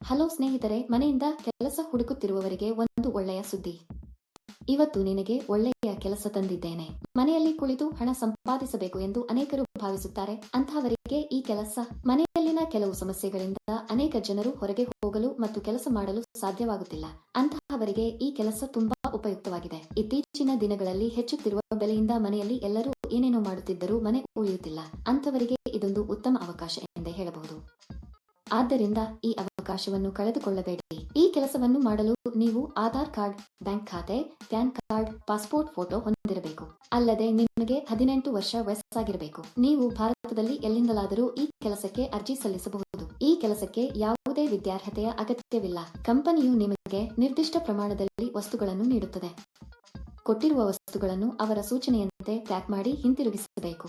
Hello ಸ್ನೇಹಿತರೆ, ಮನೆಯಿಂದ ಕೆಲಸ ಹುಡುಕುತ್ತಿರುವವರಿಗೆ ಒಂದು ಒಳ್ಳೆಯ ಸುದ್ದಿ. ಇವತ್ತು ನಿನಗೆ ಒಳ್ಳೆಯ ಕೆಲಸ ತಂದಿದ್ದೇನೆ. ಮನೆಯಲ್ಲಿ ಕುಳಿತು ಹಣ ಸಂಪಾದಿಸಬೇಕು ಎಂದು ಅನೇಕರು ಭಾವಿಸುತ್ತಾರೆ. ಅಂತಹವರಿಗೆ ಈ ಕೆಲಸ. ಮನೆಯಲ್ಲಿನ ಕೆಲವು ಸಮಸ್ಯೆಗಳಿಂದ ಅನೇಕ ಜನರು ಹೊರಗೆ ಹೋಗಲು ಮತ್ತು ಕೆಲಸ ಮಾಡಲು ಸಾಧ್ಯವಾಗುತ್ತಿಲ್ಲ. ಅಂತಹವರಿಗೆ ಈ ಕೆಲಸ ತುಂಬಾ ಉಪಯುಕ್ತವಾಗಿದೆ. ಇತ್ತೀಚಿನ ದಿನಗಳಲ್ಲಿ ಹೆಚ್ಚುತ್ತಿರುವ ಬೆಲೆಯಿಂದ ಮನೆಯಲ್ಲಿ ಎಲ್ಲರೂ ಏನೇನೋ ಮಾಡುತ್ತಿದ್ದರೂ ಮನೆ ಉಳಿಯುತ್ತಿಲ್ಲ. ಅಂತಹವರಿಗೆ ಇದೊಂದು ಉತ್ತಮ ಅವಕಾಶ ಎಂದೇ ಹೇಳಬಹುದು. ಆದ್ದರಿಂದ ಈ ಅವಕಾಶವನ್ನು ಕಳೆದುಕೊಳ್ಳಬೇಡಿ. ಈ ಕೆಲಸವನ್ನು ಮಾಡಲು ನೀವು ಆಧಾರ್ ಕಾರ್ಡ್, ಬ್ಯಾಂಕ್ ಖಾತೆ, ಪ್ಯಾನ್ ಕಾರ್ಡ್, ಪಾಸ್ಪೋರ್ಟ್ ಫೋಟೋ ಹೊಂದಿರಬೇಕು. ಅಲ್ಲದೆ ನಿಮಗೆ 18 ವರ್ಷ ವಯಸ್ಸಾಗಿರಬೇಕು. ನೀವು ಭಾರತದಲ್ಲಿ ಎಲ್ಲಿಂದಲಾದರೂ ಈ ಕೆಲಸಕ್ಕೆ ಅರ್ಜಿ ಸಲ್ಲಿಸಬಹುದು. ಈ ಕೆಲಸಕ್ಕೆ ಯಾವುದೇ ವಿದ್ಯಾರ್ಹತೆಯ ಅಗತ್ಯವಿಲ್ಲ. ಕಂಪನಿಯು ನಿಮಗೆ ನಿರ್ದಿಷ್ಟ ಪ್ರಮಾಣದಲ್ಲಿ ವಸ್ತುಗಳನ್ನು ನೀಡುತ್ತದೆ. ಕೊಟ್ಟಿರುವ ವಸ್ತುಗಳನ್ನು ಅವರ ಸೂಚನೆಯಂತೆ ಪ್ಯಾಕ್ ಮಾಡಿ ಹಿಂತಿರುಗಿಸಬೇಕು.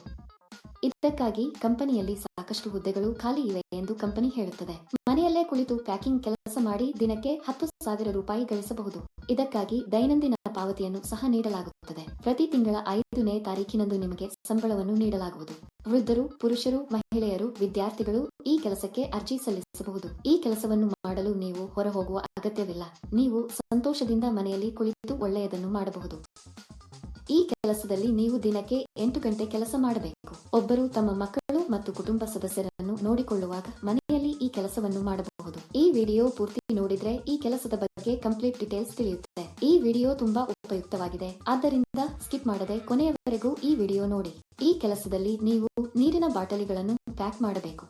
ಇದಕ್ಕಾಗಿ ಕಂಪನಿಯಲ್ಲಿ ಸಾಕಷ್ಟು ಹುದ್ದೆಗಳು ಖಾಲಿ ಇವೆ ಎಂದು ಕಂಪನಿ ಹೇಳುತ್ತದೆ. ಮನೆಯಲ್ಲೇ ಕುಳಿತು ಪ್ಯಾಕಿಂಗ್ ಕೆಲಸ ಮಾಡಿ ದಿನಕ್ಕೆ 10,000 ರೂಪಾಯಿ ಗಳಿಸಬಹುದು. ಇದಕ್ಕಾಗಿ ದೈನಂದಿನ ಪಾವತಿಯನ್ನು ಸಹ ನೀಡಲಾಗುತ್ತದೆ. ಪ್ರತಿ ತಿಂಗಳ 5ನೇ ತಾರೀಖಿನಂದು ನಿಮಗೆ ಸಂಬಳವನ್ನು ನೀಡಲಾಗುವುದು. ವೃದ್ಧರು, ಪುರುಷರು, ಮಹಿಳೆಯರು, ವಿದ್ಯಾರ್ಥಿಗಳು ಈ ಕೆಲಸಕ್ಕೆ ಅರ್ಜಿ ಸಲ್ಲಿಸಬಹುದು. ಈ ಕೆಲಸವನ್ನು ಮಾಡಲು ನೀವು ಹೊರಹೋಗುವ ಅಗತ್ಯವಿಲ್ಲ. ನೀವು ಸಂತೋಷದಿಂದ ಮನೆಯಲ್ಲಿ ಕುಳಿತು ಒಳ್ಳೆಯದನ್ನು ಮಾಡಬಹುದು. ಈ ಕೆಲಸದಲ್ಲಿ ನೀವು ದಿನಕ್ಕೆ 8 ಗಂಟೆ ಕೆಲಸ ಮಾಡಬೇಕು. ಒಬ್ಬರು ತಮ್ಮ ಮಕ್ಕಳು ಮತ್ತು ಕುಟುಂಬ ಸದಸ್ಯರನ್ನು ನೋಡಿಕೊಳ್ಳುವಾಗ ಮನೆಯಲ್ಲಿ ಈ ಕೆಲಸವನ್ನು ಮಾಡಬಹುದು. ಈ ವಿಡಿಯೋ ಪೂರ್ತಿ ನೋಡಿದ್ರೆ ಈ ಕೆಲಸದ ಬಗ್ಗೆ ಕಂಪ್ಲೀಟ್ ಡೀಟೇಲ್ಸ್ ತಿಳಿಯುತ್ತದೆ. ಈ ವಿಡಿಯೋ ತುಂಬಾ ಉಪಯುಕ್ತವಾಗಿದೆ, ಆದ್ದರಿಂದ ಸ್ಕಿಪ್ ಮಾಡದೆ ಕೊನೆಯವರೆಗೂ ಈ ವಿಡಿಯೋ ನೋಡಿ. ಈ ಕೆಲಸದಲ್ಲಿ ನೀವು ನೀರಿನ ಬಾಟಲಿಗಳನ್ನು ಪ್ಯಾಕ್ ಮಾಡಬೇಕು.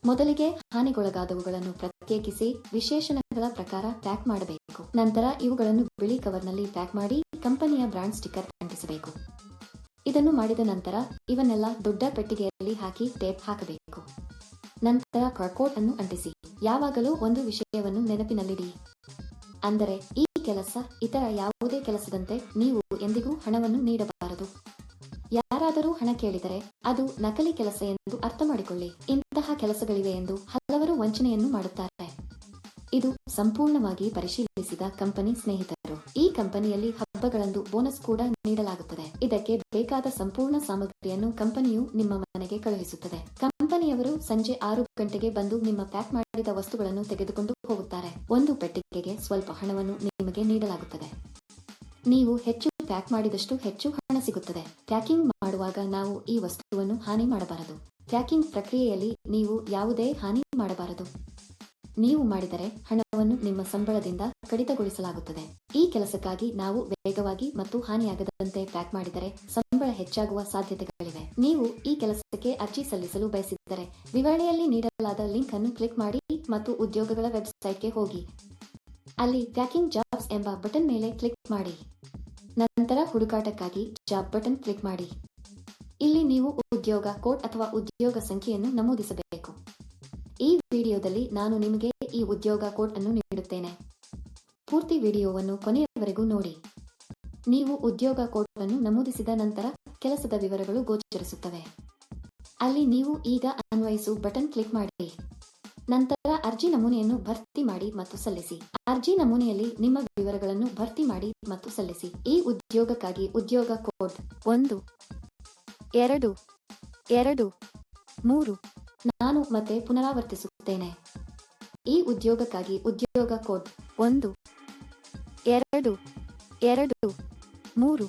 ಮೊದಲಿಗೆ ಹಾನಿಗೊಳಗಾದವುಗಳನ್ನು ಪ್ರತ್ಯೇಕಿಸಿ ವಿಶೇಷಣಗಳ ಪ್ರಕಾರ ಪ್ಯಾಕ್ ಮಾಡಬೇಕು. ನಂತರ ಇವುಗಳನ್ನು ಬಿಳಿ ಕವರ್ನಲ್ಲಿ ಪ್ಯಾಕ್ ಮಾಡಿ ಕಂಪನಿಯ ಬ್ರಾಂಡ್ ಸ್ಟಿಕ್ಕರ್ ಅಂಟಿಸಬೇಕು. ಇದನ್ನು ಮಾಡಿದ ನಂತರ ಇವನ್ನೆಲ್ಲ ದೊಡ್ಡ ಪೆಟ್ಟಿಗೆಯಲ್ಲಿ ಹಾಕಿ ಟೇಪ್ ಹಾಕಬೇಕು. ನಂತರ ಬಾರ್ಕೋಡ್ ಅನ್ನು ಅಂಟಿಸಿ. ಯಾವಾಗಲೂ ಒಂದು ವಿಷಯವನ್ನು ನೆನಪಿನಲ್ಲಿಡಿ. ಅಂದರೆ ಈ ಕೆಲಸ ಇತರ ಯಾವುದೇ ಕೆಲಸದಂತೆ ನೀವು ಎಂದಿಗೂ ಹಣವನ್ನು ನೀಡಬಾರದು. ಯಾರಾದರೂ ಹಣ ಕೇಳಿದರೆ ಅದು ನಕಲಿ ಕೆಲಸ ಎಂದು ಅರ್ಥ ಮಾಡಿಕೊಳ್ಳಿ. ಇಂತಹ ಕೆಲಸಗಳಿವೆ ಎಂದು ಹಲವರು ವಂಚನೆಯನ್ನು ಮಾಡುತ್ತಾರೆ. ಇದು ಸಂಪೂರ್ಣವಾಗಿ ಪರಿಶೀಲಿಸಿದ ಕಂಪನಿ ಸ್ನೇಹಿತರು. ಈ ಕಂಪನಿಯಲ್ಲಿ ಹಬ್ಬಗಳಂದು ಬೋನಸ್ ಕೂಡ ನೀಡಲಾಗುತ್ತದೆ. ಇದಕ್ಕೆ ಬೇಕಾದ ಸಂಪೂರ್ಣ ಸಾಮಗ್ರಿಯನ್ನು ಕಂಪನಿಯು ನಿಮ್ಮ ಮನೆಗೆ ಕಳುಹಿಸುತ್ತದೆ. ಕಂಪನಿಯವರು ಸಂಜೆ 6 ಗಂಟೆಗೆ ಬಂದು ನಿಮ್ಮ ಪ್ಯಾಕ್ ಮಾಡಿದ ವಸ್ತುಗಳನ್ನು ತೆಗೆದುಕೊಂಡು ಹೋಗುತ್ತಾರೆ. ಒಂದು ಪೆಟ್ಟಿಗೆಗೆ ಸ್ವಲ್ಪ ಹಣವನ್ನು ನಿಮಗೆ ನೀಡಲಾಗುತ್ತದೆ. ನೀವು ಹೆಚ್ಚು ಪ್ಯಾಕ್ ಮಾಡಿದಷ್ಟು ಹೆಚ್ಚು ಹಣ ಸಿಗುತ್ತದೆ. ಪ್ಯಾಕಿಂಗ್ ಮಾಡುವಾಗ ನಾವು ಈ ವಸ್ತುವನ್ನು ಹಾನಿ ಮಾಡಬಾರದು. ಪ್ಯಾಕಿಂಗ್ ಪ್ರಕ್ರಿಯೆಯಲ್ಲಿ ನೀವು ಯಾವುದೇ ಹಾನಿ ಮಾಡಬಾರದು. ನೀವು ಮಾಡಿದರೆ ಹಣವನ್ನು ನಿಮ್ಮ ಸಂಬಳದಿಂದ ಕಡಿತಗೊಳಿಸಲಾಗುತ್ತದೆ. ಈ ಕೆಲಸಕ್ಕಾಗಿ ನಾವು ವೇಗವಾಗಿ ಮತ್ತು ಹಾನಿಯಾಗದಂತೆ ಪ್ಯಾಕ್ ಮಾಡಿದರೆ ಸಂಬಳ ಹೆಚ್ಚಾಗುವ ಸಾಧ್ಯತೆಗಳಿವೆ. ನೀವು ಈ ಕೆಲಸಕ್ಕೆ ಅರ್ಜಿ ಸಲ್ಲಿಸಲು ಬಯಸಿದ್ದರೆ ವಿವರಣೆಯಲ್ಲಿ ನೀಡಲಾದ ಲಿಂಕ್ ಅನ್ನು ಕ್ಲಿಕ್ ಮಾಡಿ ಮತ್ತು ಉದ್ಯೋಗಗಳ ವೆಬ್ಸೈಟ್ಗೆ ಹೋಗಿ. ಅಲ್ಲಿ ಪ್ಯಾಕಿಂಗ್ ಜಾಬ್ಸ್ ಎಂಬ ಬಟನ್ ಮೇಲೆ ಕ್ಲಿಕ್ ಮಾಡಿ. ನಂತರ ಹುಡುಕಾಟಕ್ಕಾಗಿ ಜಾಬ್ ಬಟನ್ ಕ್ಲಿಕ್ ಮಾಡಿ. ಇಲ್ಲಿ ನೀವು ಉದ್ಯೋಗ ಕೋಡ್ ಅಥವಾ ಉದ್ಯೋಗ ಸಂಖ್ಯೆಯನ್ನು ನಮೂದಿಸಬೇಕು. ಈ ವಿಡಿಯೋದಲ್ಲಿ ನಾನು ನಿಮಗೆ ಈ ಉದ್ಯೋಗ ಕೋಡ್ ಅನ್ನು ನೀಡುತ್ತೇನೆ. ಪೂರ್ತಿ ವಿಡಿಯೋವನ್ನು ಕೊನೆಯವರೆಗೂ ನೋಡಿ. ನೀವು ಉದ್ಯೋಗ ಕೋಡ್ ಅನ್ನು ನಮೂದಿಸಿದ ನಂತರ ಕೆಲಸದ ವಿವರಗಳು ಗೋಚರಿಸುತ್ತವೆ. ಅಲ್ಲಿ ನೀವು ಈಗ ಅನ್ವಯಿಸು ಬಟನ್ ಕ್ಲಿಕ್ ಮಾಡಿ. ನಂತರ ಅರ್ಜಿ ನಮೂನೆಯನ್ನು ಭರ್ತಿ ಮಾಡಿ ಮತ್ತು ಸಲ್ಲಿಸಿ. ಅರ್ಜಿ ನಮೂನೆಯಲ್ಲಿ ನಿಮ್ಮ ವಿವರಗಳನ್ನು ಭರ್ತಿ ಮಾಡಿ ಮತ್ತು ಸಲ್ಲಿಸಿ. ಈ ಉದ್ಯೋಗಕ್ಕಾಗಿ ಉದ್ಯೋಗ ಕೋಡ್ 1 2 2 3. ನಾನು ಮತ್ತೆ ಪುನರಾವರ್ತಿಸುತ್ತೇನೆ. ಈ ಉದ್ಯೋಗಕ್ಕಾಗಿ ಉದ್ಯೋಗ ಕೋಡ್ 1 2 2 3.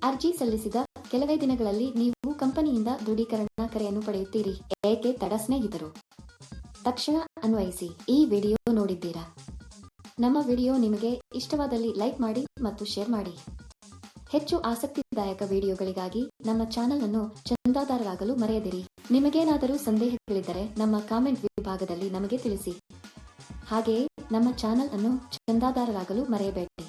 ಅರ್ಜಿ ಸಲ್ಲಿಸಿದ ಕೆಲವೇ ದಿನಗಳಲ್ಲಿ ನೀವು ಕಂಪನಿಯಿಂದ ದೃಢೀಕರಣ ಕರೆಯನ್ನು ಪಡೆಯುತ್ತೀರಿ. ಏಕೆ ತಡ ಸ್ನೇಹಿತರು? ತಕ್ಷಣ ಅನ್ವಯಿಸಿ. ಈ ವಿಡಿಯೋ ನೋಡಿದ್ದೀರಾ? ನಮ್ಮ ವಿಡಿಯೋ ನಿಮಗೆ ಇಷ್ಟವಾದಲ್ಲಿ ಲೈಕ್ ಮಾಡಿ ಮತ್ತು ಶೇರ್ ಮಾಡಿ. ಹೆಚ್ಚು ಆಸಕ್ತಿದಾಯಕ ವಿಡಿಯೋಗಳಿಗಾಗಿ ನಮ್ಮ ಚಾನೆಲ್ ಅನ್ನು ಚಂದಾದಾರರಾಗಲು ಮರೆಯದಿರಿ. ನಿಮಗೇನಾದರೂ ಸಂದೇಹಗಳಿದ್ದರೆ ನಮ್ಮ ಕಾಮೆಂಟ್ ವಿಭಾಗದಲ್ಲಿ ನಮಗೆ ತಿಳಿಸಿ. ಹಾಗೆಯೇ ನಮ್ಮ ಚಾನೆಲ್ ಅನ್ನು ಚಂದಾದಾರರಾಗಲು ಮರೆಯಬೇಡಿ.